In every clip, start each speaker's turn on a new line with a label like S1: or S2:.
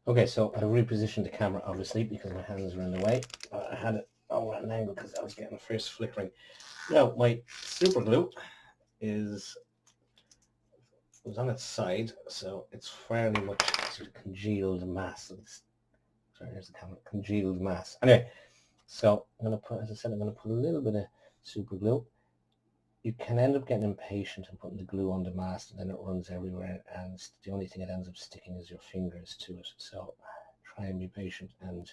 S1: Okay, so I repositioned the camera obviously because my hands were in the way. I had it over at an angle because I was getting the first flickering. Now my super glue was on its side, so it's fairly much sort of congealed mass. Sorry, here's the camera. Congealed mass. Anyway, so I'm going to put, as I said, I'm going to put a little bit of super glue. You can end up getting impatient and putting the glue on the mast, and then it runs everywhere, and the only thing it ends up sticking is your fingers to it. So try and be patient, and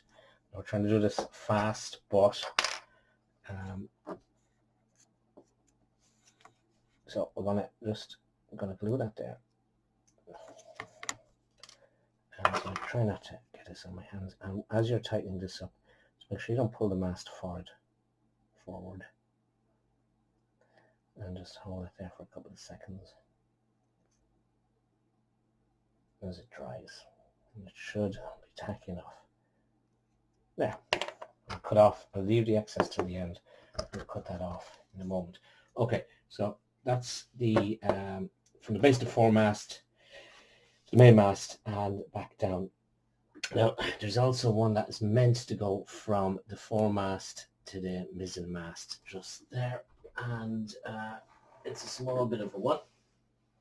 S1: we're trying to do this fast, but so we're gonna glue that there, and so try not to get this on my hands. And as you're tightening this up, just make sure you don't pull the mast forward, and just hold it there for a couple of seconds as it dries. And it should be tacky enough. There. I'll cut off. I'll leave the excess to the end. We'll cut that off in a moment. Okay, so that's the from the base to foremast, the main mast, and back down. Now, there's also one that is meant to go from the foremast to the mizzen mast, just there, and it's a small bit of a one,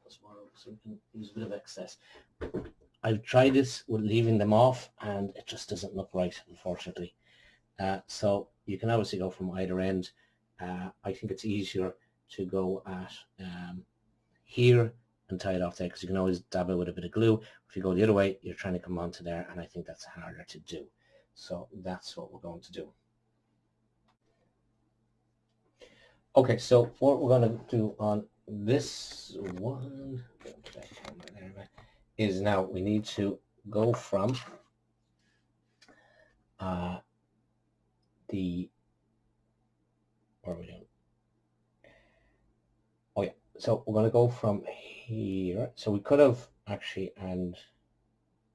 S1: so we can use a bit of excess. I've tried this with leaving them off, and it just doesn't look right, unfortunately. So you can obviously go from either end. I think it's easier to go at here and tie it off there, because you can always dab it with a bit of glue. If you go the other way, you're trying to come onto there, and I think that's harder to do. So that's what we're going to do. Okay, so what we're going to do on this one is now we need to go from what are we doing? Oh yeah, so we're going to go from here. So we could have actually, and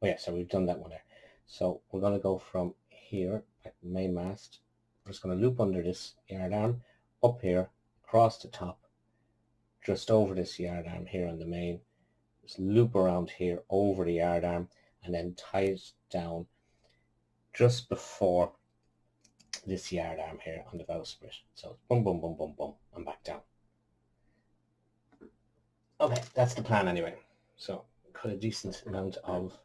S1: oh yeah, so we've done that one there. So we're going to go from here at the main mast. We're just going to loop under this yard arm, up here, across the top, just over this yard arm here on the main. Just loop around here over the yard arm, and then tie it down just before this yard arm here on the bowsprit. So boom, boom, boom, boom, boom, and back down. Okay, that's the plan anyway. So cut a decent amount of.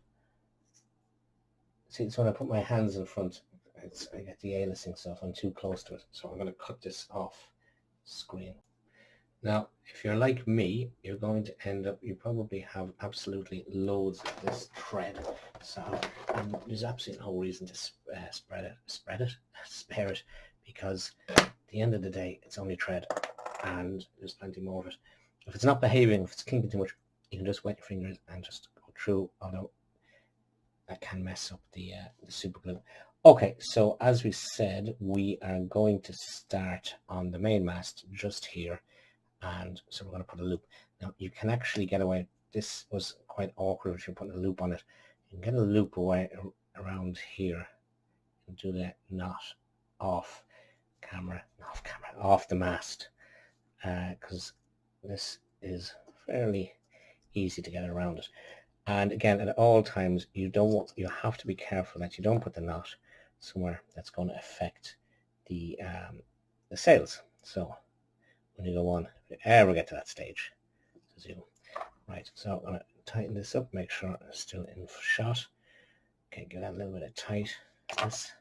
S1: See, it's when I put my hands in front, I get the aliasing stuff. I'm too close to it, so I'm going to cut this off screen. Now, if you're like me, you're going to end up, you probably have absolutely loads of this thread. So there's absolutely no reason to spare it, because at the end of the day, it's only thread, and there's plenty more of it. If it's not behaving, if it's kinking too much, you can just wet your fingers and just go through, although that can mess up the super glue. Okay, so as we said, we are going to start on the main mast just here. And so we're going to put a loop. Now you can actually get away. This was quite awkward if you're putting a loop on it. You can get a loop away around here and do that knot off the mast, because this is fairly easy to get around it. And again, at all times, you have to be careful that you don't put the knot somewhere that's going to affect the sails. So when you go on, if you ever get to that stage, right, so I'm going to tighten this up, make sure it's still in shot. Okay, give that a little bit of tightness,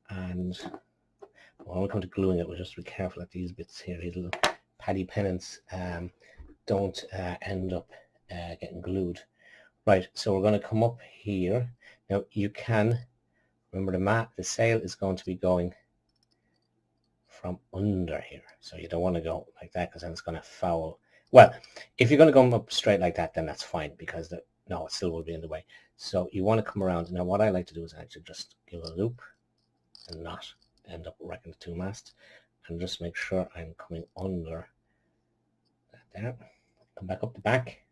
S1: and when we come to gluing it, we'll just be careful that these bits here, these little paddy pennants, don't end up getting glued. Right, so we're going to come up here. Now you can remember the sail is going to be going from under here, so you don't want to go like that, because then it's going to foul. Well, if you're going to go up straight like that, then that's fine, because it still will be in the way. So you want to come around. Now what I like to do is actually just give a loop and not end up wrecking the two masts, and just make sure I'm coming under that there. Come back up the back,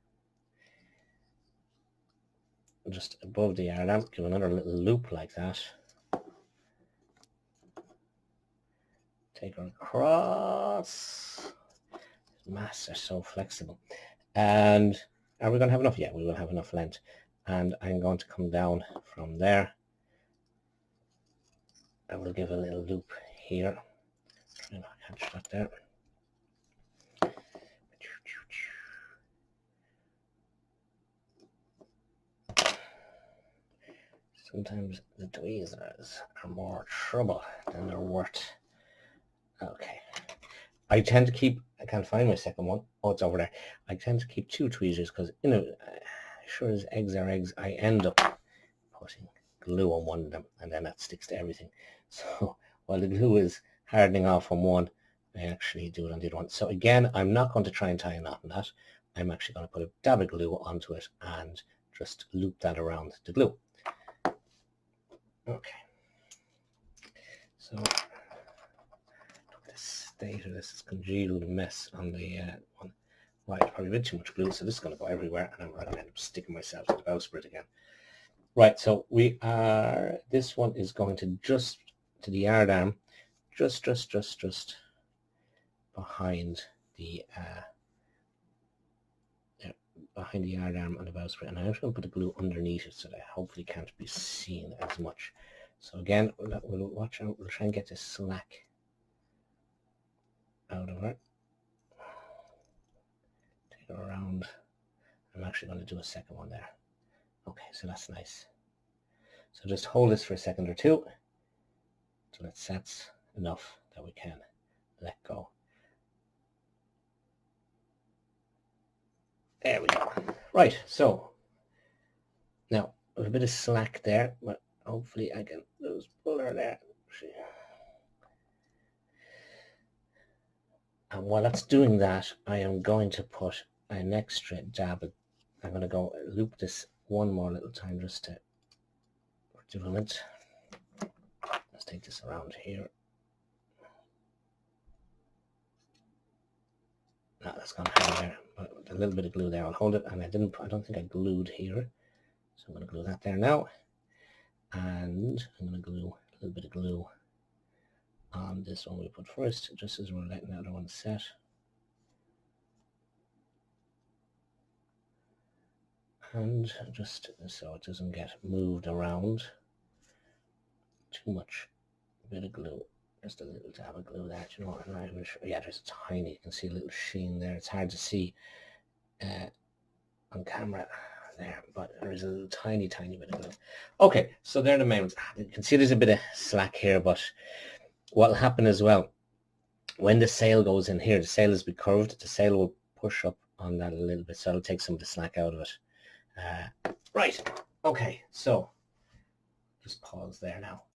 S1: just above the yard arm, give another little loop like that. Take her across. Masts are so flexible. And are we going to have enough? Yeah, we will have enough length. and I'm going to come down from there. I will give a little loop here. Try not to catch that there. Sometimes the tweezers are more trouble than they're worth. Okay. I tend to keep, I can't find my second one. Oh, it's over there. I tend to keep two tweezers because, you know, sure as eggs are eggs, I end up putting glue on one of them and then that sticks to everything. So while the glue is hardening off on one, I actually do it on the other one. So again, I'm not going to try and tie a knot in that. I'm actually going to put a dab of glue onto it and just loop that around the glue. Okay. So the state of this is congealed mess on the one. Right, probably a bit too much glue, so this is going to go everywhere, and I'm going to end up sticking myself to the bowsprit again. Right, so this one is going to just to the yard arm, just behind the yard arm and the bowsprit, and I'm just going to put the glue underneath it so that hopefully can't be seen as much. So again, we'll watch out. We'll try and get this slack out of it. Take it around. I'm actually going to do a second one there. Okay, so that's nice. So just hold this for a second or two till it sets enough that we can let go. There we go. Right, so now a bit of slack there, but hopefully I can just pull her there. And while that's doing that, I am going to put an extra dab of, I'm going to go loop this one more little time just to do a minute. Let's take this around here. No, that's gone there, but a little bit of glue there. I'll hold it, and I don't think I glued here, so I'm going to glue that there now, and I'm going to glue a little bit of glue on this one we put first, just as we're letting the other one set. And just so it doesn't get moved around too much. A bit of glue, just a little dab of glue there. Do you know what? I'm not even sure. Yeah, there's a tiny, you can see a little sheen there. It's hard to see on camera there, but there is a little tiny bit of glue. Okay, so they're the main ones. You can see there's a bit of slack here, but what will happen as well, when the sail goes in here, the sail is curved, the sail will push up on that a little bit, so it'll take some of the slack out of it. Right, okay, so just pause there now.